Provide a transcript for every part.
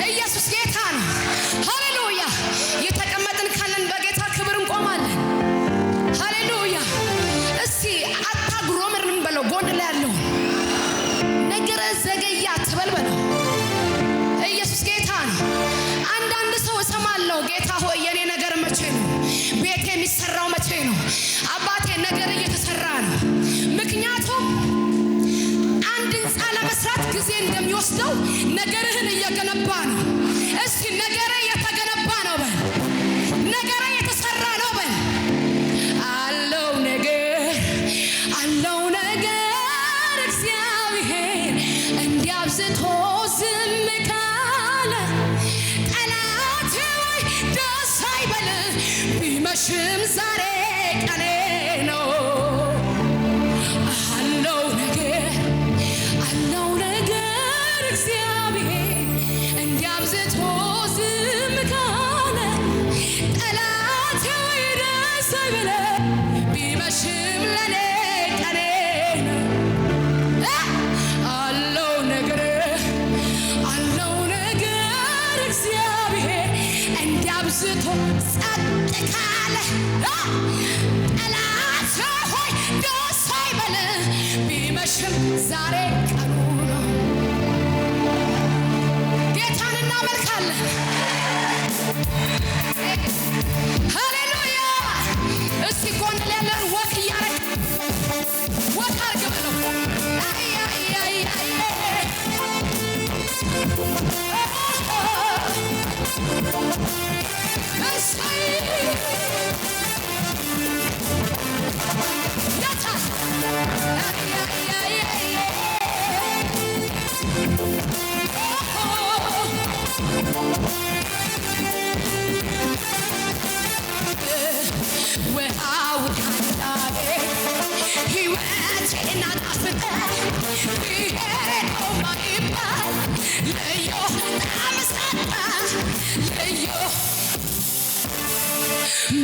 ኢየሱስ ጌታ ነው። ሃሌሉያ። የተቀመጥን ካለን በጌታ ክብር እንቆማለን። ሃሌሉያ። እስቲ አታጉረምርም በለው። ጎን ላይ ያለው ነገር ዘገያ ተበልበለው። ኢየሱስ ጌታ ነው። አንዳንድ ሰው እሰማለሁ፣ ጌታ ሆይ የኔ ነገር መቼ ነው? ቤት የሚሰራው መቼ ነው? አባቴ ነገር እየተሰራ ነው። ምክንያቱም አንድ ህንፃ ለመስራት ጊዜ እንደሚወስደው ነገርህን እየገነባ ነው። እስቲ ነገሬ የተገነባ ነው በል። ነገሬ የተሰራ ነው በል። አለው ነገር እግዚአብሔር እንዲያብዝቶ ዝም ካለ ጠላት ወይ ደስ አይበል። ቢመሽም ዛሬ ቀኔ ነው። አለው ነገር እግዚአብሔር እንዲያብዝቶ ዝም ካለ ጠላት ወይ ደስ አይበል። ቢመሽም ለኔ ቀኔ ነው። አለው ነገር እግዚአብሔር እንዲያብዝቶ ጸጥ ካለ ጠላት ሆይ ደስ አይበል። ቢመሽም ዛሬ ቀኑ ነው። ጌታን እናመልካለን። ሃሌሉያ። እስቲ ጎን ላይ ያለን ወክ እያረግ ወክ አርግ በለው።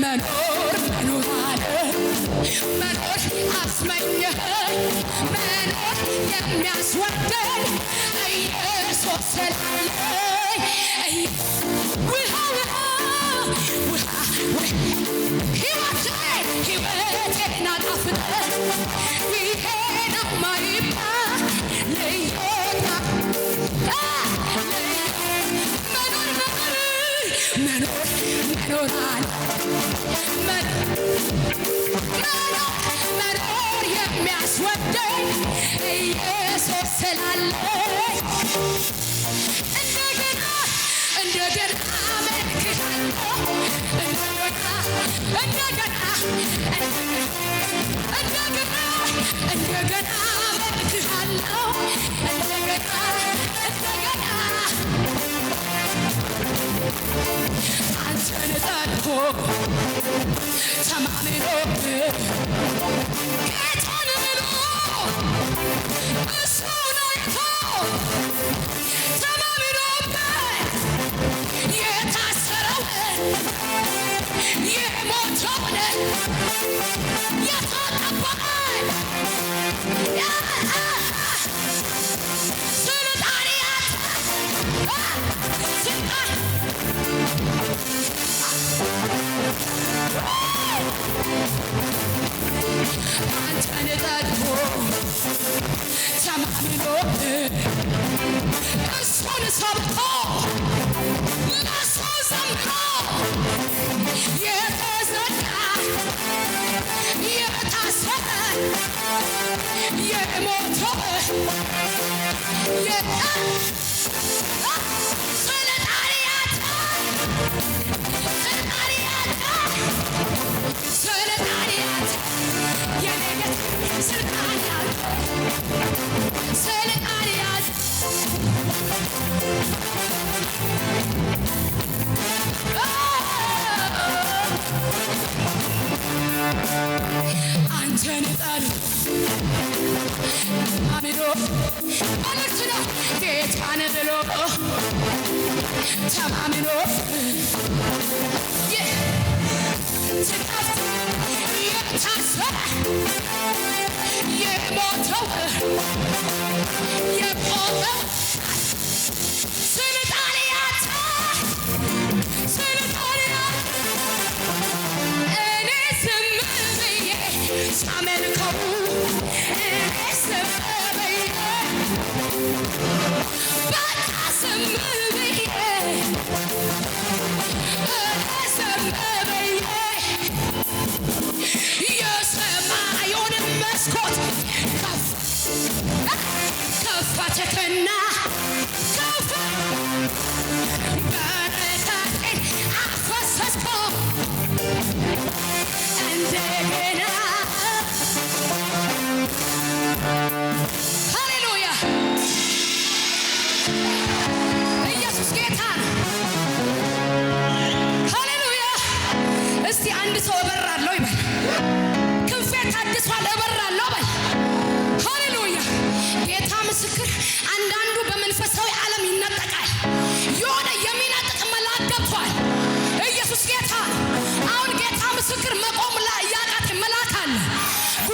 መኖር አስመኘህ መኖር የሚያስወደድ ኢየሱስ ስላለኝ ሕይወቴን አጣፍጠህ ይሄ ነው የማይባል ልዩታ መኖር የሚያስወደኝ ኢየሱስ ስላለኝ እንደገና አመልክሃለሁ። እንደገና አመልክሃለሁ። እንደገና አንተን ጠልቶ ተማምኖብህ ጌታን ብሎ እሱን አይቶ ተማምኖበት የታሰረውን የሞተውን የተቀበረውን አንተን ጠልቶ ተማምኖብህ እሱን ሰብቶ ለእሱ ዘምሮ የተዘጋ የታሰረ የሞተው አንተን ጠልቶ አምኖ መልእክት ነው ጌታን ብሎ ተማምኖ የታሰረ የሞተው የቆመው